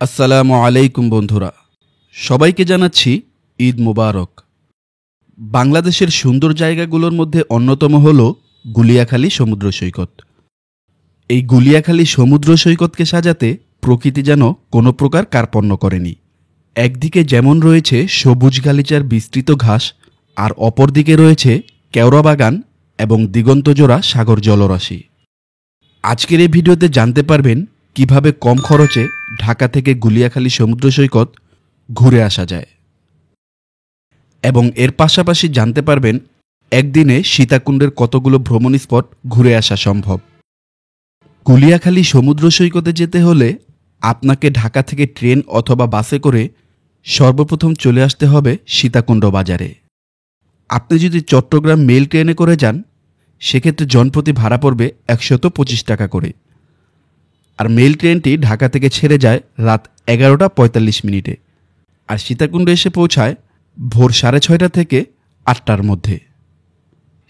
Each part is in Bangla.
আসসালামু আলাইকুম বন্ধুরা, সবাইকে জানাচ্ছি ঈদ মুবারক। বাংলাদেশের সুন্দর জায়গাগুলোর মধ্যে অন্যতম হল গুলিয়াখালী সমুদ্র সৈকত। এই গুলিয়াখালী সমুদ্র সৈকতকে সাজাতে প্রকৃতি যেন কোনো প্রকার কার্পণ্য করেনি। একদিকে যেমন রয়েছে সবুজ গালিচার বিস্তৃত ঘাস, আর অপরদিকে রয়েছে কেওড়া বাগান এবং দিগন্তজোড়া সাগর জলরাশি। আজকের এই ভিডিওতে জানতে পারবেন কিভাবে কম খরচে ঢাকা থেকে গুলিয়াখালী সমুদ্র সৈকত ঘুরে আসা যায়, এবং এর পাশাপাশি জানতে পারবেন একদিনে সীতাকুণ্ডের কতগুলো ভ্রমণ স্পট ঘুরে আসা সম্ভব। গুলিয়াখালী সমুদ্র সৈকতে যেতে হলে আপনাকে ঢাকা থেকে ট্রেন অথবা বাসে করে সর্বপ্রথম চলে আসতে হবে সীতাকুণ্ড বাজারে। আপনি যদি চট্টগ্রাম মেল ট্রেনে করে যান সেক্ষেত্রে জনপ্রতি ভাড়া পড়বে ১২৫ টাকা করে, আর মেল ট্রেনটি ঢাকা থেকে ছেড়ে যায় রাত ১১টা ৪৫ মিনিটে, আর সীতাকুণ্ড এসে পৌঁছায় ভোর ৬:৩০ থেকে ৮টার মধ্যে।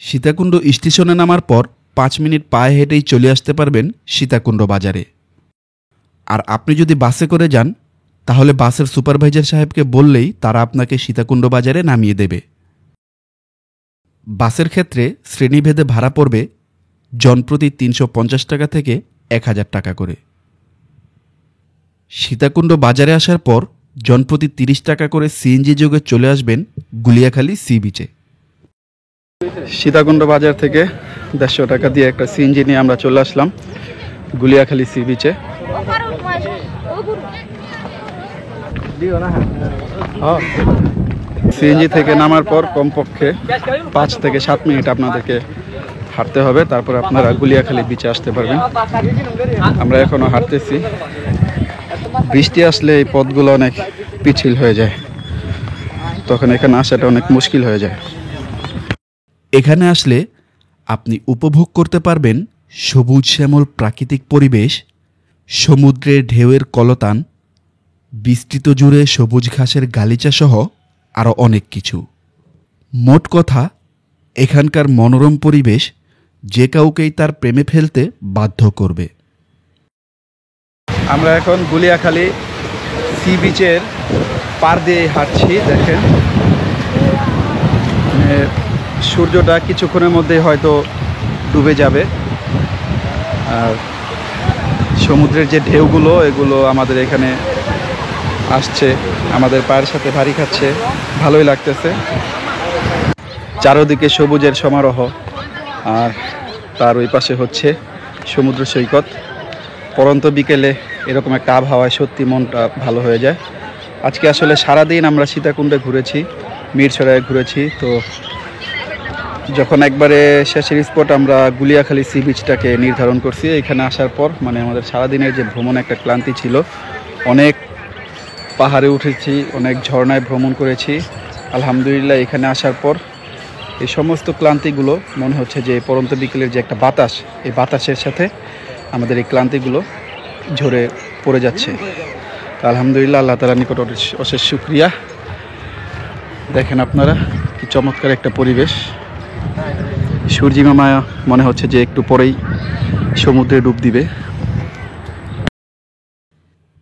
সীতাকুণ্ড স্টেশনে নামার পর ৫ মিনিট পায়ে হেঁটেই চলে আসতে পারবেন সীতাকুণ্ড বাজারে। আর আপনি যদি বাসে করে যান তাহলে বাসের সুপারভাইজার সাহেবকে বললেই তারা আপনাকে সীতাকুণ্ড বাজারে নামিয়ে দেবে। বাসের ক্ষেত্রে শ্রেণীভেদে ভাড়া পড়বে জনপ্রতি ৩৫০ টাকা থেকে ১,০০০ টাকা করে। সীতাকুণ্ড বাজারে আসার পর জনপ্রতি ৩০ টাকা করে সিএনজি যোগে চলে আসবেন গুলিয়াখালী সি বিচে। সীতাকুণ্ড বাজার থেকে ১৫০ টাকা দিয়ে একটা সিএনজি নিয়ে আমরা চলে আসলাম গুলিয়াখালী সি বিচে। সিএনজি থেকে নামার পর কমপক্ষে ৫ থেকে ৭ মিনিট আপনাদেরকে হাঁটতে হবে, তারপর আপনারা গুলিয়াখালী বিচে আসতে পারবেন। আমরা এখনো হাঁটতেছি। বৃষ্টি আসলে এই পথগুলো অনেক পিছিল হয়ে যায়, তখন এখানে আসাটা অনেক মুশকিল হয়ে যায়। এখানে আসলে আপনি উপভোগ করতে পারবেন সবুজ শ্যামল প্রাকৃতিক পরিবেশ, সমুদ্রের ঢেউয়ের কলতান, বিস্তৃত জুড়ে সবুজ ঘাসের গালিচা সহ আরও অনেক কিছু। মোট কথা, এখানকার মনোরম পরিবেশ যে কাউকেই তার প্রেমে ফেলতে বাধ্য করবে। আমরা এখন গুলিয়াখালী সি বিচের পার দিয়ে হাঁটছি। দেখেন, সূর্যটা কিছুক্ষণের মধ্যে হয়তো ডুবে যাবে, আর সমুদ্রের যে ঢেউগুলো এগুলো আমাদের এখানে আসছে, আমাদের পায়ের সাথে ভারী খাচ্ছে, ভালোই লাগতেছে। চারদিকে সবুজের সমারোহ, আর তার ওই পাশে হচ্ছে সমুদ্র সৈকত। পরন্ত বিকেলে এরকম একটা আবহাওয়ায় সত্যি মনটা ভালো হয়ে যায়। আজকে আসলে সারাদিন আমরা সীতাকুণ্ডে ঘুরেছি, মিরসরাইয়ে ঘুরেছি, তো যখন একবারে শেষের স্পট আমরা গুলিয়াখালী সি বিচটাকে নির্ধারণ করছি। এখানে আসার পর মানে আমাদের সারাদিনের যে ভ্রমণ একটা ক্লান্তি ছিল, অনেক পাহাড়ে উঠেছি, অনেক ঝর্ণায় ভ্রমণ করেছি। আলহামদুলিল্লাহ এখানে আসার পর এই সমস্ত ক্লান্তিগুলো মনে হচ্ছে যে পরন্ত বিকেলের যে একটা বাতাস, এই বাতাসের সাথে আমাদের এই ক্লান্তিগুলো ঝরে পড়ে যাচ্ছে। আলহামদুলিল্লাহ, আল্লাহ তাআলার নিকট অশেষ শুকরিয়া। দেখেন আপনারা কি চমৎকার একটা পরিবেশ। সূর্যিমামা মনে হচ্ছে যে একটু পরেই সমুদ্রে ডুব দিবে।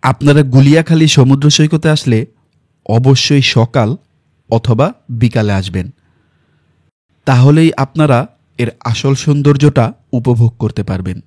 আপনারা গুলিয়াখালী সমুদ্র সৈকতে আসলে অবশ্যই সকাল অথবা বিকালে আসবেন, তাহলেই আপনারা এর আসল সৌন্দর্যটা উপভোগ করতে পারবেন।